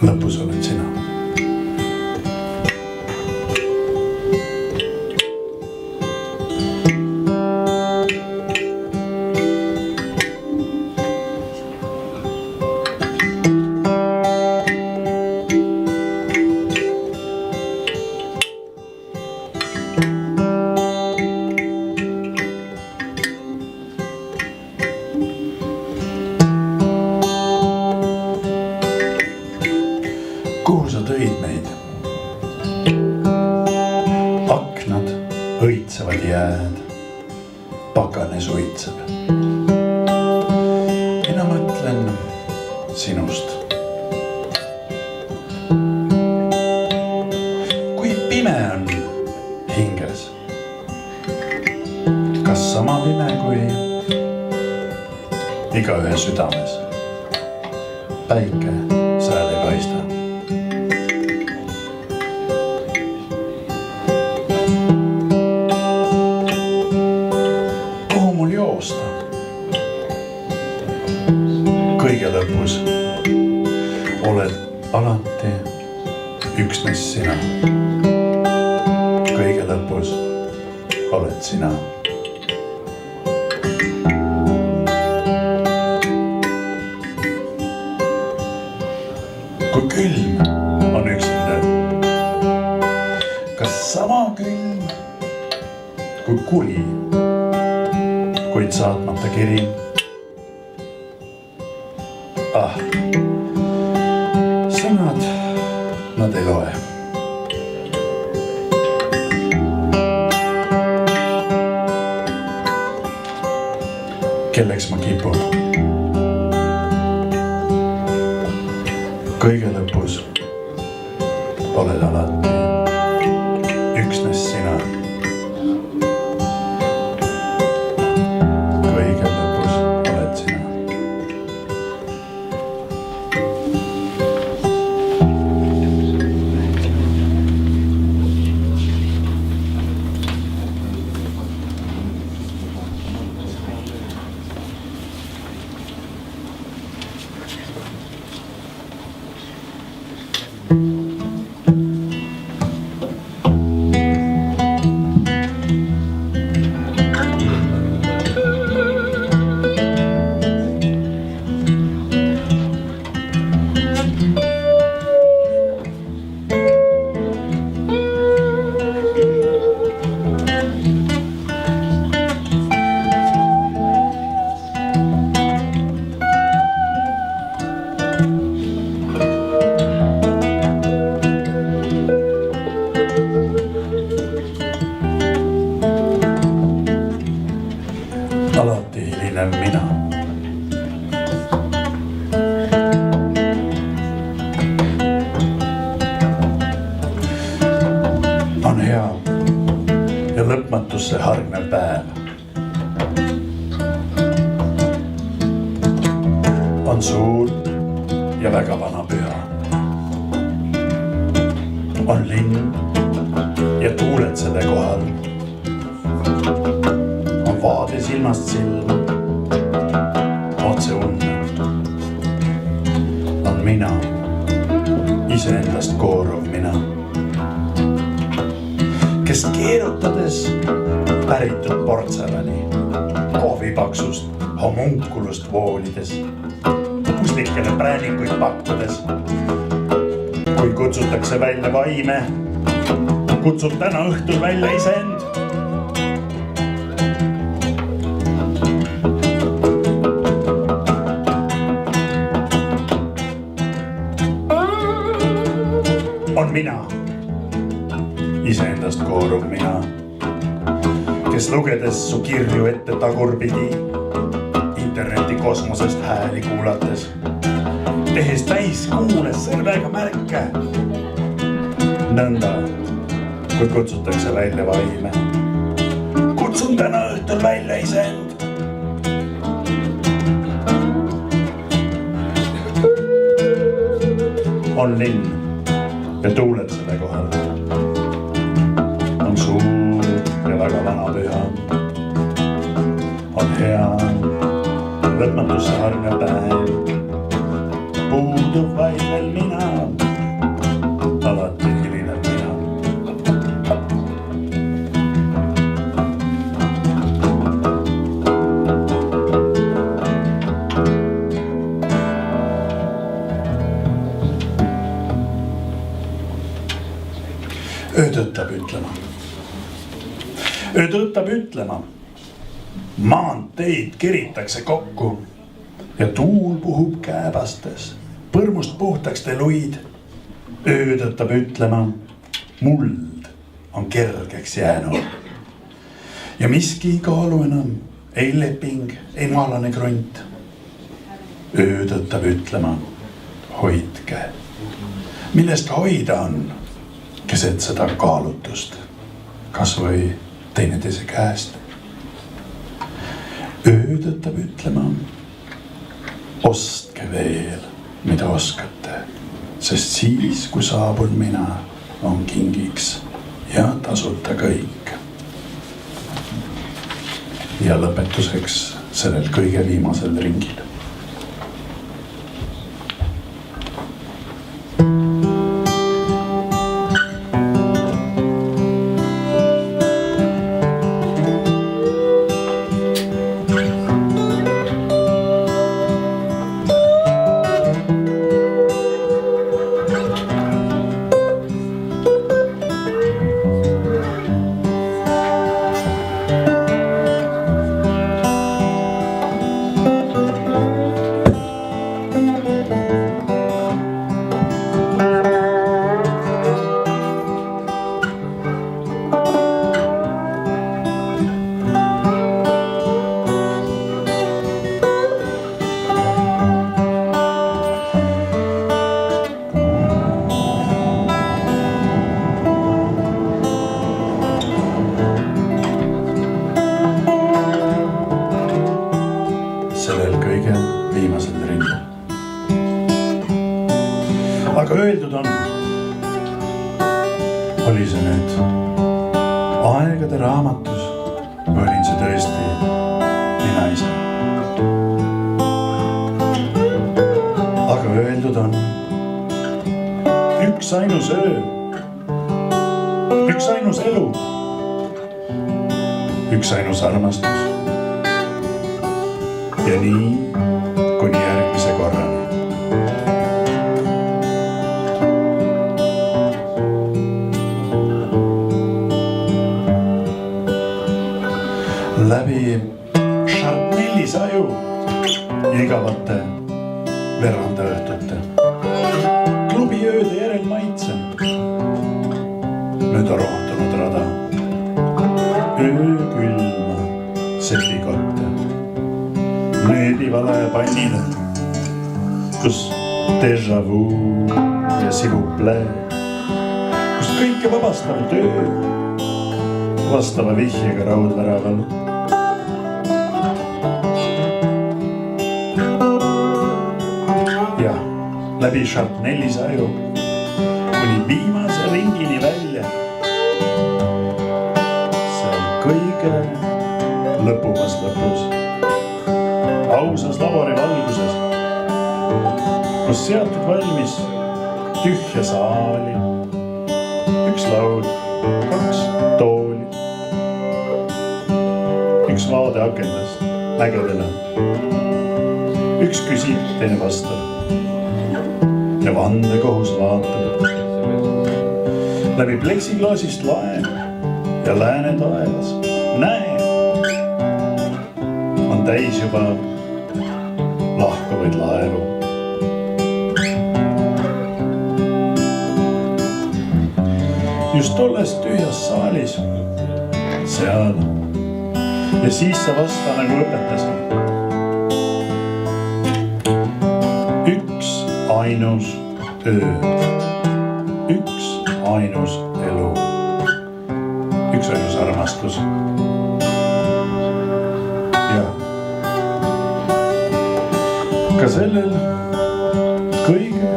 lõpus oled sina. Kuhu sa tõid meid? Aknad õitsevad jääd, pakane suitseb. Mina mõtlen sinust. Kui pime on hinges, kas sama pime kui igaühe südames? Päike sääl ei paista. Joosta. Kõige lõpus oled alati üksnes sina. Kõige lõpus oled sina. Kui külm on üksinda, kas sama külm kui kuri? Kuid saatmata kiri. Sõnad, nad ei loe. Kelleks ma kipun? Kõige lõpus oled alati üksnes sina. Alati hilinev mina. On hea ja lõpmatusse hargnev päev. On suur ja väga vana püha. On linn ja tuuled selle kohal. Vaade silmast silma, otse unne. On mina, iseendast kooruv mina, kes keerutades päritud portselani, kohvipaksust, homunkulust voolides, puslikele präänikuid pakkudes. Kui kutsutakse välja vaime, kutsub täna õhtul välja iseend. On mina, iseendast kooruv mina, kes lugedes su kirju ette tagurpidi, interneti kosmosest hääli kuulates, tehes täis kuules sõrmega märke. Nõnda, kui kutsutakse välja vaime, kutsun täna õhtul välja iseend. On linn ja tuuled selle kohal. On suur ja väga vana püha. On hea, lõpmatusse hargnev päev. Puud puudub vaid veel mina, alati hilinen mina. Öö tõttab ütlema, maanteid kiritakse kokku ja tuul puhub kääbastes, põrmust puhtaks te luid. Öö tõttab ütlema, muld on kergeks jäänud ja miski ei kaalu enam, ei leping, ei maalane krunt. Öö tõttab ütlema, hoidke, millest hoida on keset seda kaalutust, kas või teineteise käest. Öö tõttab ütlema, ostke veel, mida oskate, sest siis, kui saabun mina, on kingiks ja tasuta kõik. Ja lõpetuseks sellel kõige viimasel ringil. Sellel kõige viimasel ringil. Aga öeldud on, oli see nüüd aegade raamatus või olin see tõesti mina ise. Aga öeldud on, üks ainus öö, üks ainus elu, üks ainus armastus. Ja nii kuni järgmise korrani. Läbi Chardonnay saju igavate veranda õhtute. Klubi ööde järel maitse. Nüüd on rohtunud rada. Öö külma sepikotte. Meeldivale pannile, kus déjà vu ja s'il vous plaît, kus kõike vabastav töö, vastava vihjega raudväraval. Ja läbi Chardonnay saju kuni viimase ringini välja. Seal kõige lõpumas lõpus. Ausas labori valguses, kus seatud valmis tühja saali, üks laud, kaks tooli, üks vaade akendast mägedele, üks küsib, teine vastab ja vandekohus vaatab läbi pleksiklaasist laen ja lääne taevas. Näe, on täis juba lahkuvaid laevu. Just tolles tühjas saalis, seal. Ja siis sa vasta nagu õpetasid. Üks ainus öö, üks ainus elu, üks ainus armastus. Ka sellel kõige